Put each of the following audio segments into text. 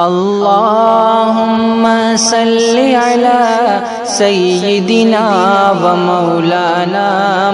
अल्लाहुम्मा सल्लि अला सय्यिदिना व मौलाना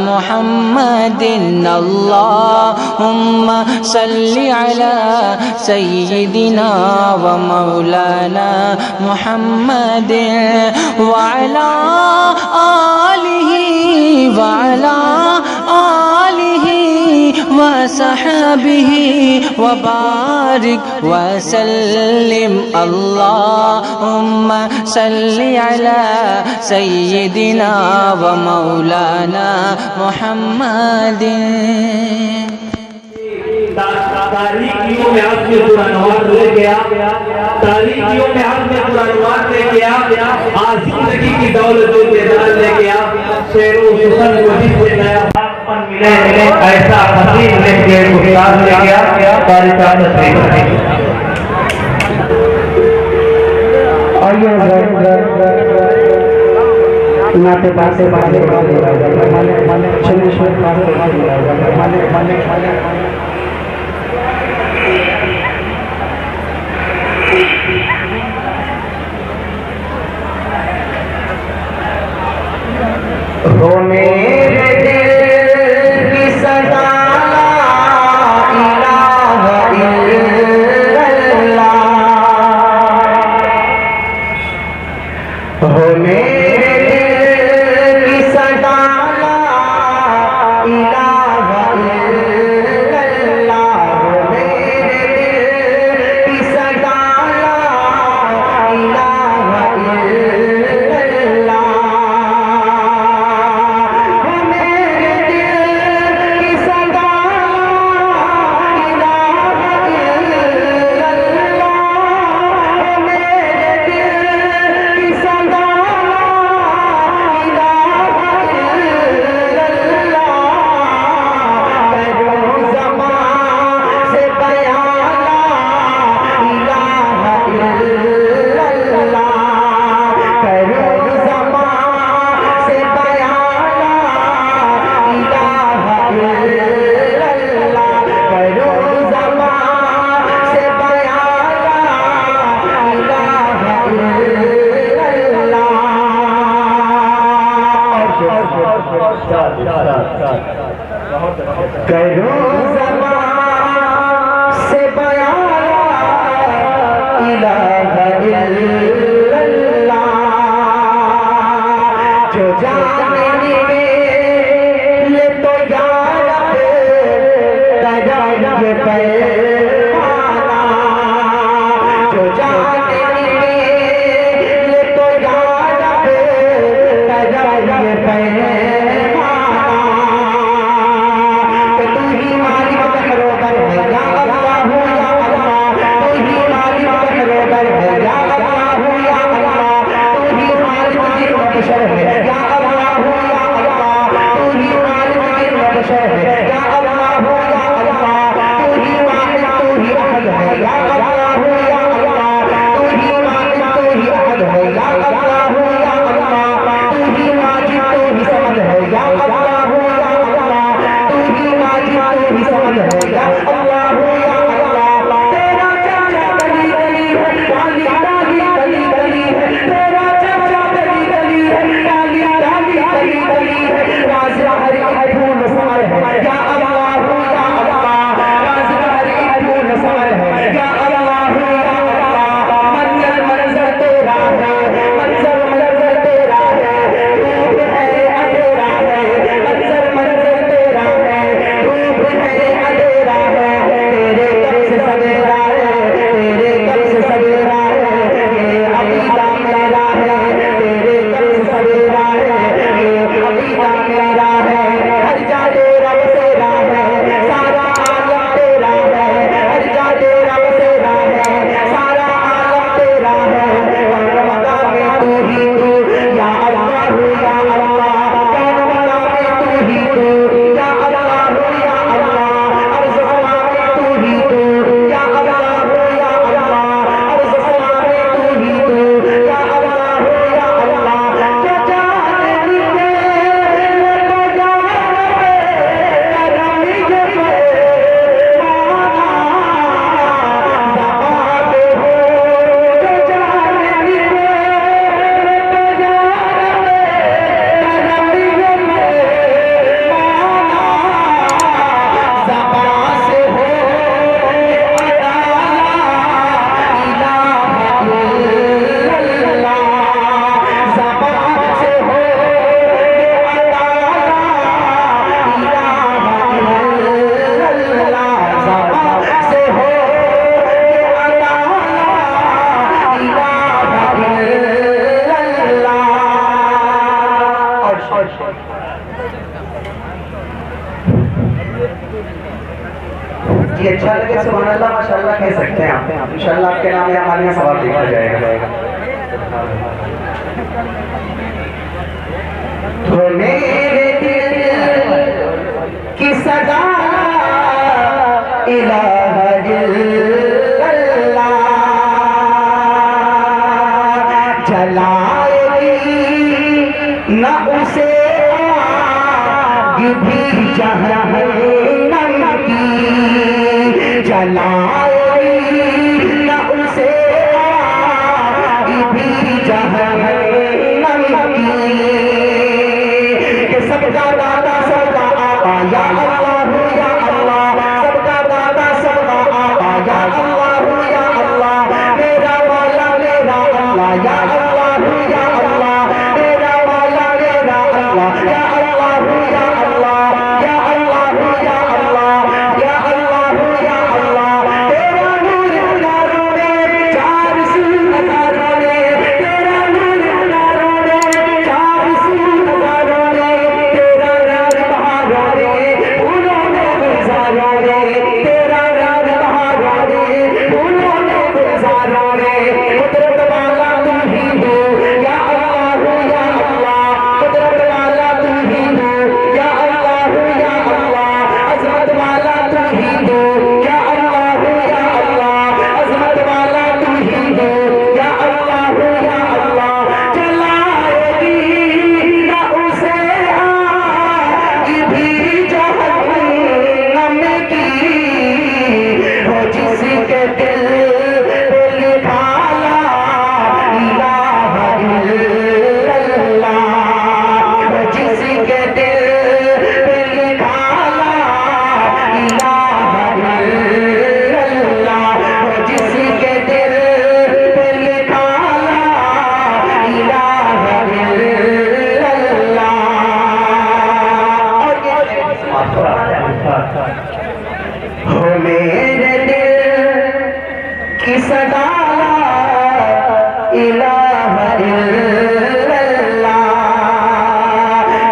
मुहम्मदिन। अल्लाहुम्मा सल्लि अला सय्यिदिना व मौलाना मुहम्मदिन व अला आलिहि व अला आलिहि व सहबिहि व बारिक व सल्लिम। अल्लाहुम्मा सल्लि अला सय्यिदिना व मौलाना मुहम्मदिन। तारीखियों में आपने कुरान लेके आ, तारीखियों में आपने कुरान लेके आ, आज जिंदगी की दौलत लेके आ, शेरों हुसन को जिससे नया मिले ऐसा हसीन लेके उस्ताद लेके आ, तारीख का तस्वीर नाते पासे माने हो मेरे दिल की सदा ला इलाहा इल्लल्लाह, हो मेरे दिल की सदा ला इलाहा इल्लल्लाह। जी अच्छा लगे सुभान अल्लाह माशाअल्लाह कह सकते हैं आप। इंशाअल्लाह आपके नाम या हमारे यहाँ सवाब लिखा जाएगा। तो मेरे दिल की सदा इलाहा इल्लल्लाह जलाएगी न उसे आग भी जहन्नम की, जलाएगी न उसे आग भी जहन्नम की। कि सबका दादा सबका आका या अल्लाह या अल्लाह, सबका दादा सबका आका या अल्लाह या अल्लाह, मेरा वाला मेरा अल्लाह या अल्लाह या अल्लाह, मेरा वाला मेरा अल्लाह या अल्लाह या अल्लाह, या अल्लाह या अल्लाह, या अल्लाह या अल्लाह। तेरा नूर हजारों में चार सूरत हजारों में, तेरा नूर हजारों में चार सूरत हजारों में, तेरा राज बहारों में फूलों में गुलजारों में, तेरा राज बहारों में फूलों में गुलजारों में। कुदरत वाला तू ही हो या अल्लाह या अल्लाह, कुदरत वाला तू ही हो या अल्लाह या अल्लाह, अज़मत वाला तू ही हो या अल्लाह या अल्लाह, अज़मत वाला तू ही हो या अल्लाह या अल्लाह। जलाएगी न उसे आग भी जहन्नम की, हो जिसके दिल पे लिखा ला इलाहा इल्लल्लाह, हो जिसके दिल पे लिखा ला इलाहा इल्लल्लाह, हो जिसके दिल पे लिखा ला इलाहा इल्लल्लाह। हो मेरे दिल की सदा इलाहा इल्लल्लाह,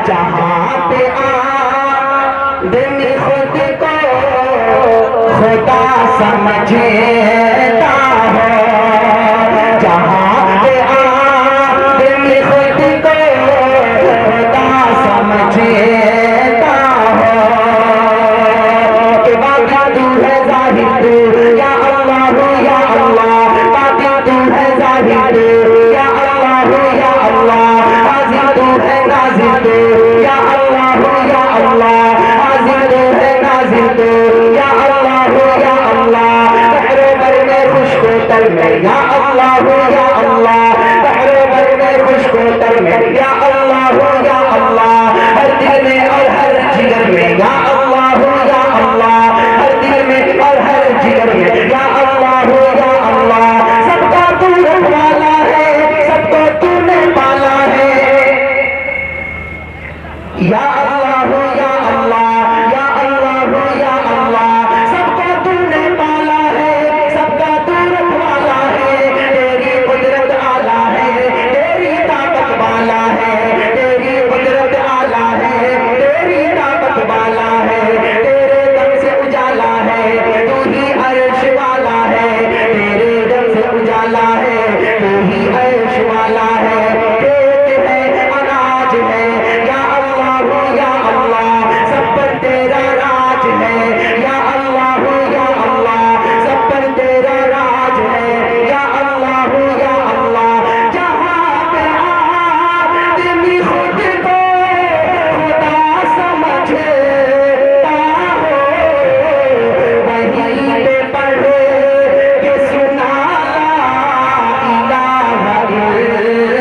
जहाँ पे आदमी खुद को खुदा समझता हो, जहाँ पे आदमी खुद को खुदा समझता हो, कि बाकी तू है ज़ाहिर या अल्लाह या अल्लाह, बाकी तू है ज़ाहिर या अल्लाह या अल्लाह, हाज़िर तू है नाज़िर या अल्लाह या अल्लाह, हाज़िर तू है नाज़िर या अल्लाह या अल्लाह। बहरे भर में खुशको तर में या अल्लाह या अल्लाह, बहरे भर में खुशको तर में या अल्लाह या अल्लाह, हर दिल में और हर जिगर में या अल्लाह या अल्लाह, हर दिल में और हर जिगर में या अल्लाह या अल्लाह। सबका तू रखवाला है, सबको तूने पाला है या अल्लाह या अल्लाह, या अल्लाह या अल्लाह। सबको तूने पाला है, सबका तू रखवाला है, तेरी कुदरत आला है, तेरी ताकत वाला है, तेरी कुदरत आला है, तेरी ताकत वाला है, तेरे दम से उजाला है, तू ही अर्श वाला है, तेरे दम से उजाला है, तू ही अर्श वाला है। खेत है अनाज है या अल्लाह या अल्लाह, सब पर तेरा राज है या अल्लाह या अल्लाह, सब पर तेरा राज है या अल्लाह या अल्लाह। जहाँ पे आदमी खुद को खुदा समझता हो, वहीं पे पढ़ के सुना ला इलाहा इल्लल्लाह।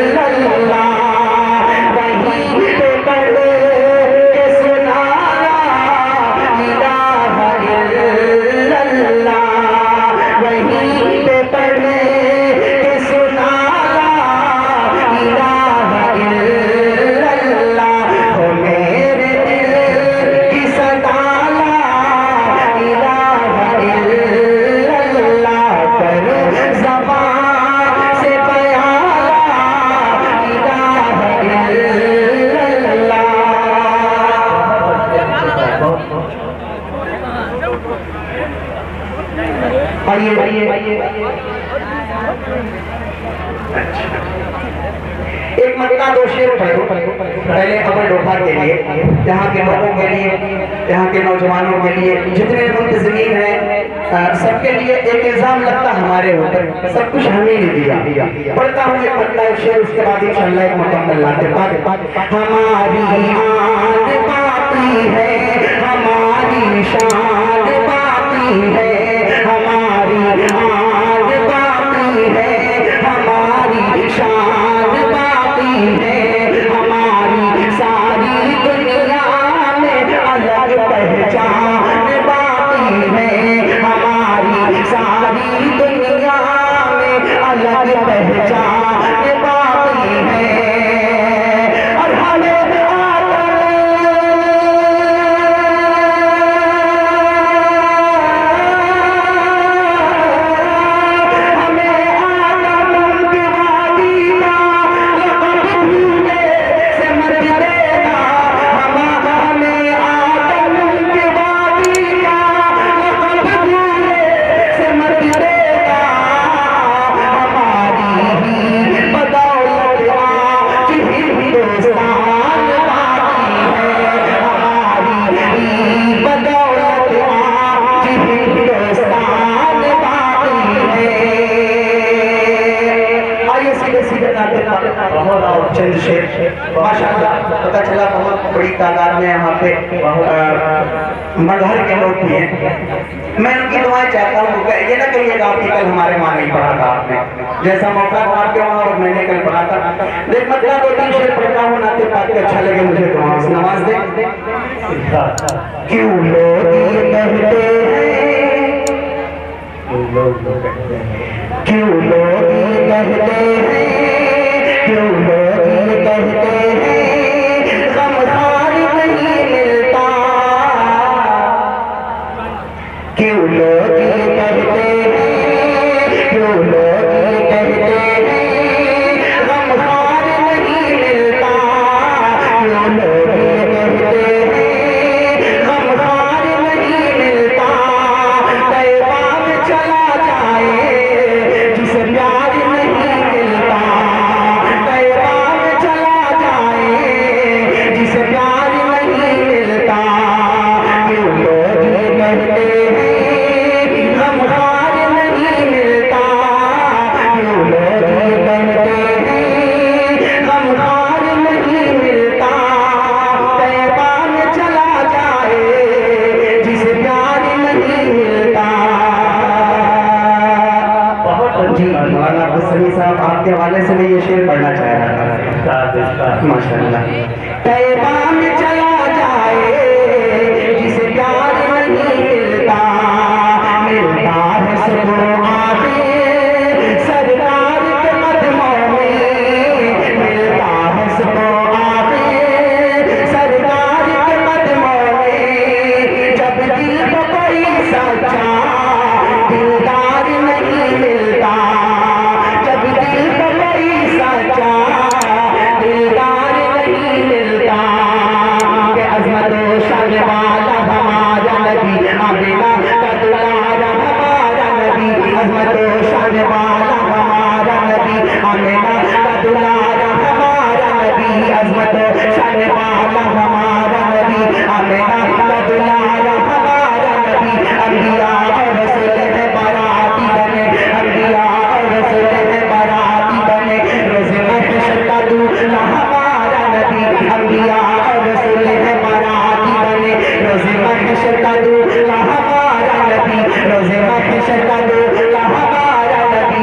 एक मरतबा दो शेर पढ़ो पहले अबर डोफा के लिए, यहाँ के लोगों के लिए, यहाँ के नौजवानों के लिए, जितने मुंतज़मीन हैं सबके लिए एक इल्जाम लगता हमारे ऊपर, सब कुछ हमें नहीं दिया। पढ़ता हूँ एक मरतबा शेर, उसके बाद इंशाअल्लाह एक मुकम्मल लाते पाक। हमारी आन बाकी है, हमारी शान बाकी है, हमारी आन बाकी है, हमारी शान बाकी है, हमारी सारी दुनिया में अलग पहचान बाकी है, हमारी सारी दुनिया में अलग पहचान बाकी है। और हमें चंद शेर माशाअल्लाह पता चला बहुत बड़ी तादाद में यहाँ पे मजहर के लोग भी हैं। मैं उनकी दुआएं चाहता हूँ, ये ना कहिएगा आप कल हमारे वहाँ नहीं पढ़ा था आपने, जैसा मौका था आपके वहाँ और मैंने कल पढ़ा था। देख मतलब दो तीन शेर पढ़ता हूँ, नाते पाक के अच्छा लगे मुझे दुआओं से नवाज दे। क्यों लोग ये कहते हैं, क्यों लोग ये कहते हैं, क्यों लोग ये कहते हैं गमखार नहीं मिलता, क्यों लोग ये कहते हैं, क्यों लोग ये कहते हैं गमखार नहीं मिलता, क्यों लोग ये कहते हैं गमखार नहीं मिलता। तैबा में चला जाए जिसे प्यार नहीं मिलता, तैबा में चला जाए जिसे प्यार नहीं मिलता। क्यों लोग ये कहते हैं गमखार नहीं मिलता, क्यों लोग ये कहते हैं गमखार नहीं मिलता। तैबा में चला जाए जिसे प्यार नहीं मिलता। जी मौलाना बसरी साहब आपके हवाले से मैं ये शेर पढ़ना चाह रहा था माशाअल्लाह। तैबा में चला जाए जिसे प्यार नहीं मिलता, मिलता है सुकून आके सरकार के कदमों में, मिलता है सुकून आके सरकार के कदमों में। जब दिल को कोई सच्चा दिलदार नहीं मिलता, जब दिल को कोई सच्चा दिलदार नहीं मिलता। के अज़मत व शान वाला हमारा नबी, आमिना का दुलारा हमारा नबी, अज़मत व शान वाला हमारा नबी, आमिना का दुलारा हमारा नबी, अज़मत व शान वाला हमारा नबी, आमिना का दुलारा हमारा नबी। अंबिया और रसूल है बाराती बने, अंबिया और रसूल है बाराती बने, रोज़े महशर का दूल्हा हमारा नबी, अंबिया और रसूल है बाराती बने, रोज़े महशर का दूल्हा हमारा नबी, रोज़े महशर का दूल्हा हमारा नबी।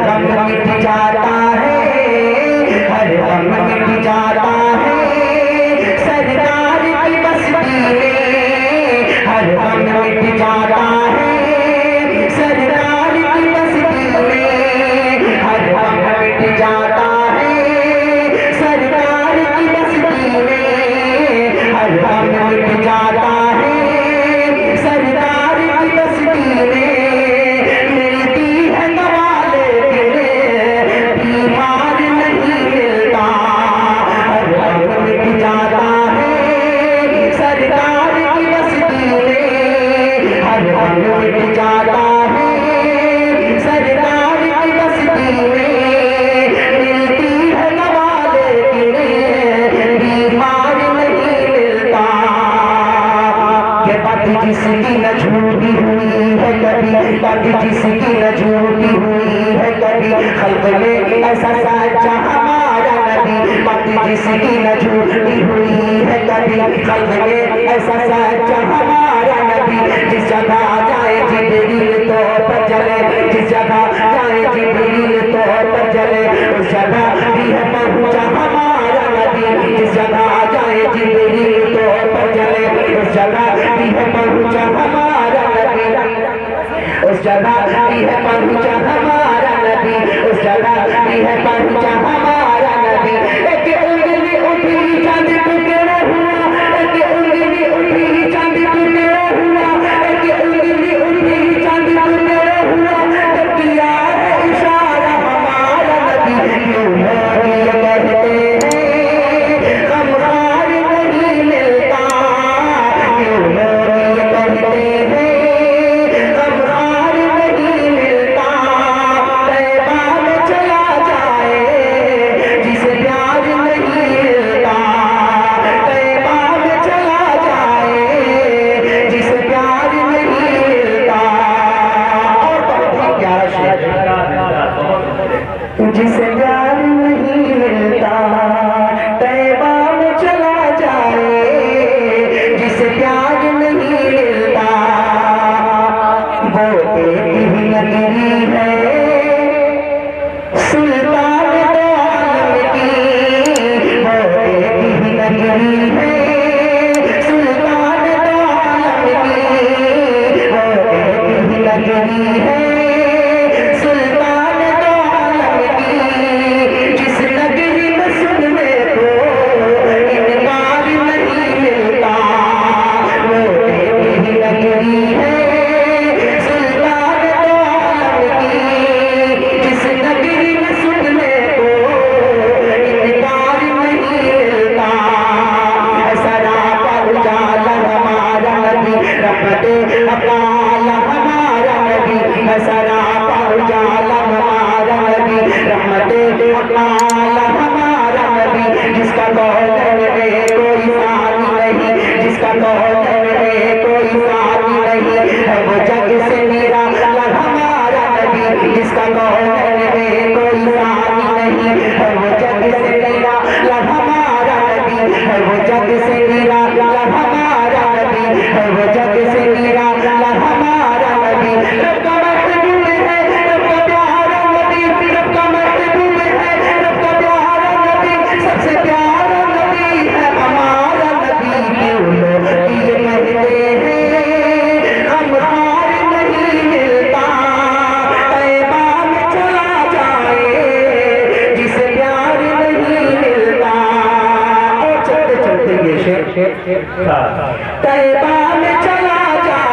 गम मिट जाता है, हर गम मिट जाता है सरकार की बस्ती में, हर गम मिट जाता है सरकार की बस्ती में, हर गम मिट जाता है सरकार की बस्ती में, हर गम मिट जाता है सरकार की बस्ती में। मिलती है नवाले दिल बीमार नहीं मिलता, हर गम मिट जाता है सरकार की बस्ती में, हर गम मिट जाता है सरकार की बस्ती में। मिलती है नवाले दिल बीमार नहीं मिलता, ये बात जिसकी न झूठी हुई है कभी, बात जिसकी न झूठी हुई है कभी, खल्क में ऐसा सच्चा हमारा नबी, बात जिसकी न झूठी हुई है कभी, खल्क में ऐसा सच्चा हमारा नबी। जिस जगह जाए जिब्रील तो पर चले, जिस जगह जाए जिब्रील तो पर चले, उस जगह भी है पहुंचा हमारा नबी। जिस जगह जाए जिब्रील तो पर चले, उस जगह भी है पहुंचा हमारा नबी, उस जगह भी है पहुंचा हमारा नबी, उस जगह भी है पहुंचा हमारा नबी। एक उंगली उठी चांद टुकड़ा हुआ, एक उंगली उठी चांद टुकड़ा हुआ, एक उंगली उठी चांद टुकड़ा हुआ, जब किया है इशारा हमारा नबी। क्यों ये कहते हैं गमखार नहीं मिलता, क्यों ये कहते हैं गमखार नहीं मिलता। तैबा में चला जाए जिसे प्यार नहीं मिलता, तैबा में चला जाए जिसे प्यार नहीं मिलता। और बहुत ही प्यारा शेर, जिसे प्यार नहीं मिलता तैबा में चला जाए जिसे प्यार नहीं मिलता। वो एक ही नगरी है सुल्तान दो आलम की, वो एक ही नगरी है सुल्तान दो आलम की, वो एक ही नगरी है सुल्तान दो आलम की। जिस नगरी में सुनने को इनकार नहीं मिलता, वो एक ही नगरी है सुल्तान दो आलम की। जिस नगरी में सुनने को इनकार नहीं मिलता, सरापा उजाला हमारा नबी, रहमते अकाल हमारा नबी, सरापा उजाला हमारा नबी, रहमते अकाल हमारा नबी। जिसका कौन में कोई सानी नहीं, जिसका कौन में कोई सानी नहीं, है वो जग से निराला हमारा नबी। जिसका कौन में कोई सानी नहीं, है वो जग से निराला हमारा नबी, है वो जग से निराला हमारा नबी, है वो जग से निराला हमारा नबी। रब का महबूब है, रब का प्यारा नबी, रब का महबूब है, रब का प्यारा नबी, सबसे प्यारा नबी है हमारा नबी। क्यों लोग ये कहते हैं गमखार नहीं मिलता, तैबा में चला जाए जिसे प्यार नहीं मिलता। और चलते चलते ये शेर, तैबा में चला जाए